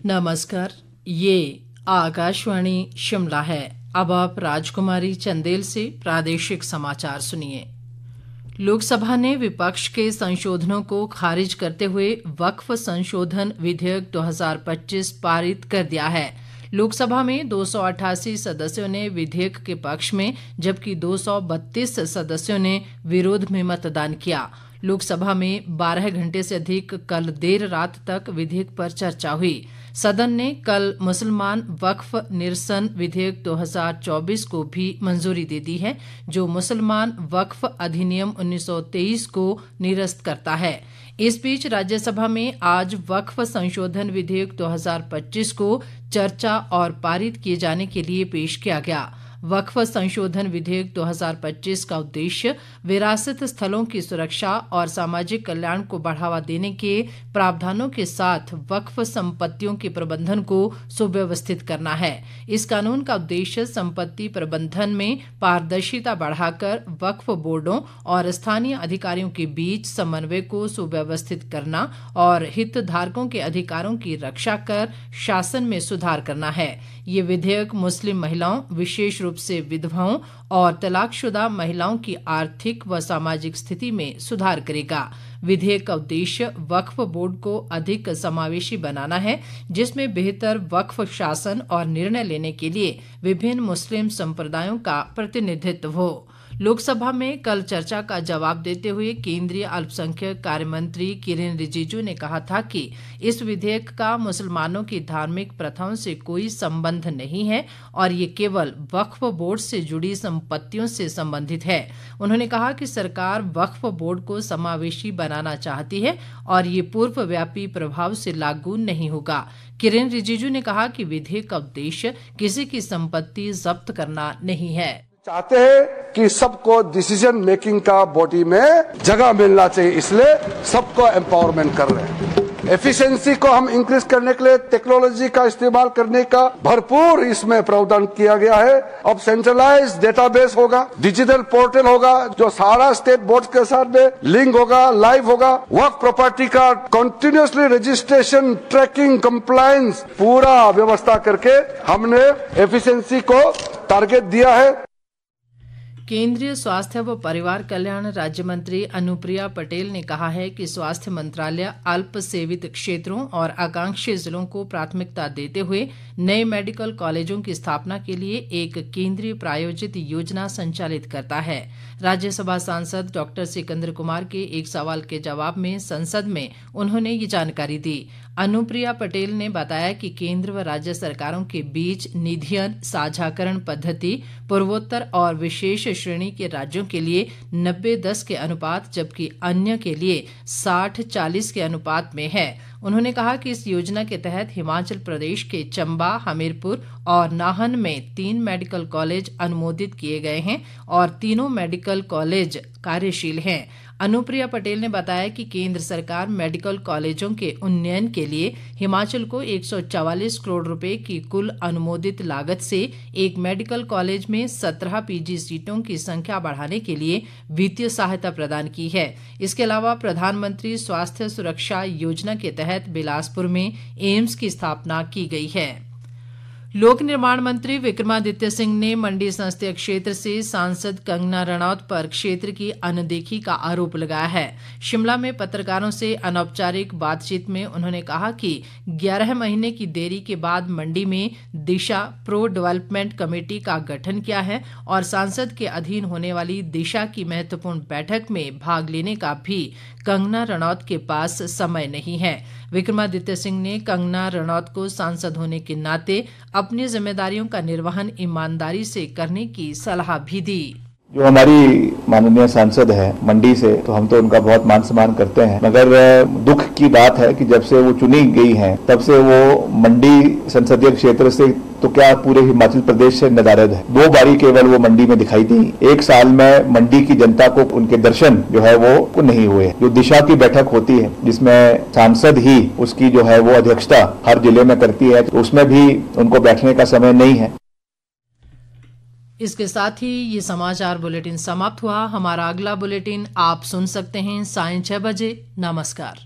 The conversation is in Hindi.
नमस्कार, ये आकाशवाणी शिमला है। अब आप राजकुमारी चंदेल से प्रादेशिक समाचार सुनिए। लोकसभा ने विपक्ष के संशोधनों को खारिज करते हुए वक्फ संशोधन विधेयक 2025 पारित कर दिया है। लोकसभा में 288 सदस्यों ने विधेयक के पक्ष में जबकि 232 सदस्यों ने विरोध में मतदान किया। लोकसभा में 12 घंटे से अधिक कल देर रात तक विधेयक पर चर्चा हुई। सदन ने कल मुसलमान वक्फ निरसन विधेयक 2024 को भी मंजूरी दे दी है, जो मुसलमान वक्फ अधिनियम 1923 को निरस्त करता है। इस बीच राज्यसभा में आज वक्फ संशोधन विधेयक 2025 को चर्चा और पारित किए जाने के लिए पेश किया गया। वक्फ संशोधन विधेयक 2025 का उद्देश्य विरासत स्थलों की सुरक्षा और सामाजिक कल्याण को बढ़ावा देने के प्रावधानों के साथ वक्फ संपत्तियों के प्रबंधन को सुव्यवस्थित करना है। इस कानून का उद्देश्य संपत्ति प्रबंधन में पारदर्शिता बढ़ाकर वक्फ बोर्डों और स्थानीय अधिकारियों के बीच समन्वय को सुव्यवस्थित करना और हितधारकों के अधिकारों की रक्षा कर शासन में सुधार करना है। ये विधेयक मुस्लिम महिलाओं, विशेष रूप से विधवाओं और तलाकशुदा महिलाओं की आर्थिक व सामाजिक स्थिति में सुधार करेगा। विधेयक का उद्देश्य वक्फ बोर्ड को अधिक समावेशी बनाना है, जिसमें बेहतर वक्फ शासन और निर्णय लेने के लिए विभिन्न मुस्लिम संप्रदायों का प्रतिनिधित्व हो। लोकसभा में कल चर्चा का जवाब देते हुए केंद्रीय अल्पसंख्यक कार्य मंत्री किरेन रिजिजू ने कहा था कि इस विधेयक का मुसलमानों की धार्मिक प्रथाओं से कोई संबंध नहीं है और ये केवल वक्फ बोर्ड से जुड़ी संपत्तियों से संबंधित है। उन्होंने कहा कि सरकार वक्फ बोर्ड को समावेशी बनाना चाहती है और ये पूर्वव्यापी प्रभाव से लागू नहीं होगा। किरेन रिजिजू ने कहा कि विधेयक का उद्देश्य किसी की संपत्ति जब्त करना नहीं है। चाहते हैं कि सबको डिसीजन मेकिंग का बॉडी में जगह मिलना चाहिए, इसलिए सबको एम्पावरमेंट कर रहे हैं। एफिशिएंसी को हम इंक्रीज करने के लिए टेक्नोलॉजी का इस्तेमाल करने का भरपूर इसमें प्रावधान किया गया है। अब सेंट्रलाइज डेटाबेस होगा, डिजिटल पोर्टल होगा, जो सारा स्टेट बोर्ड के साथ में लिंक होगा, लाइव होगा। वक्फ प्रॉपर्टी का कंटिन्यूसली रजिस्ट्रेशन, ट्रैकिंग, कंप्लायंस पूरा व्यवस्था करके हमने एफिशिएंसी को टारगेट दिया है। केंद्रीय स्वास्थ्य व परिवार कल्याण राज्य मंत्री अनुप्रिया पटेल ने कहा है कि स्वास्थ्य मंत्रालय अल्प सेवित क्षेत्रों और आकांक्षी जिलों को प्राथमिकता देते हुए नए मेडिकल कॉलेजों की स्थापना के लिए एक केंद्रीय प्रायोजित योजना संचालित करता है। राज्यसभा सांसद डॉक्टर सिकंदर कुमार के एक सवाल के जवाब में संसद में उन्होंने ये जानकारी दी। अनुप्रिया पटेल ने बताया कि केंद्र व राज्य सरकारों के बीच निधियन साझाकरण पद्धति पूर्वोत्तर और विशेष श्रेणी के राज्यों के लिए 90-10 के अनुपात जबकि अन्य के लिए 60-40 के अनुपात में है। उन्होंने कहा कि इस योजना के तहत हिमाचल प्रदेश के चंबा, हमीरपुर और नाहन में 3 मेडिकल कॉलेज अनुमोदित किए गए हैं और तीनों मेडिकल कॉलेज कार्यशील हैं। अनुप्रिया पटेल ने बताया कि केंद्र सरकार मेडिकल कॉलेजों के उन्नयन के लिए हिमाचल को 144 करोड़ रुपए की कुल अनुमोदित लागत से एक मेडिकल कॉलेज में 17 पीजी सीटों की संख्या बढ़ाने के लिए वित्तीय सहायता प्रदान की है। इसके अलावा प्रधानमंत्री स्वास्थ्य सुरक्षा योजना के तहत बिलासपुर में एम्स की स्थापना की गई है। लोक निर्माण मंत्री विक्रमादित्य सिंह ने मंडी संसदीय क्षेत्र से सांसद कंगना रणौत पर क्षेत्र की अनदेखी का आरोप लगाया है। शिमला में पत्रकारों से अनौपचारिक बातचीत में उन्होंने कहा कि 11 महीने की देरी के बाद मंडी में दिशा प्रो डेवलपमेंट कमेटी का गठन किया है और सांसद के अधीन होने वाली दिशा की महत्वपूर्ण बैठक में भाग लेने का भी कंगना रणौत के पास समय नहीं है। विक्रमादित्य सिंह ने कंगना रणौत को सांसद होने के नाते अपनी जिम्मेदारियों का निर्वहन ईमानदारी से करने की सलाह भी दी। जो हमारी माननीय सांसद है मंडी से, तो हम तो उनका बहुत मान सम्मान करते हैं, मगर दुख की बात है कि जब से वो चुनी गई हैं तब से वो मंडी संसदीय क्षेत्र से तो क्या पूरे हिमाचल प्रदेश से नदारद है। 2 बारी केवल वो मंडी में दिखाई दी। 1 साल में मंडी की जनता को उनके दर्शन जो है वो नहीं हुए। जो दिशा की बैठक होती है जिसमें सांसद ही उसकी जो है वो अध्यक्षता हर जिले में करती है, तो उसमें भी उनको बैठने का समय नहीं है। इसके साथ ही ये समाचार बुलेटिन समाप्त हुआ। हमारा अगला बुलेटिन आप सुन सकते हैं सायं 6 बजे। नमस्कार।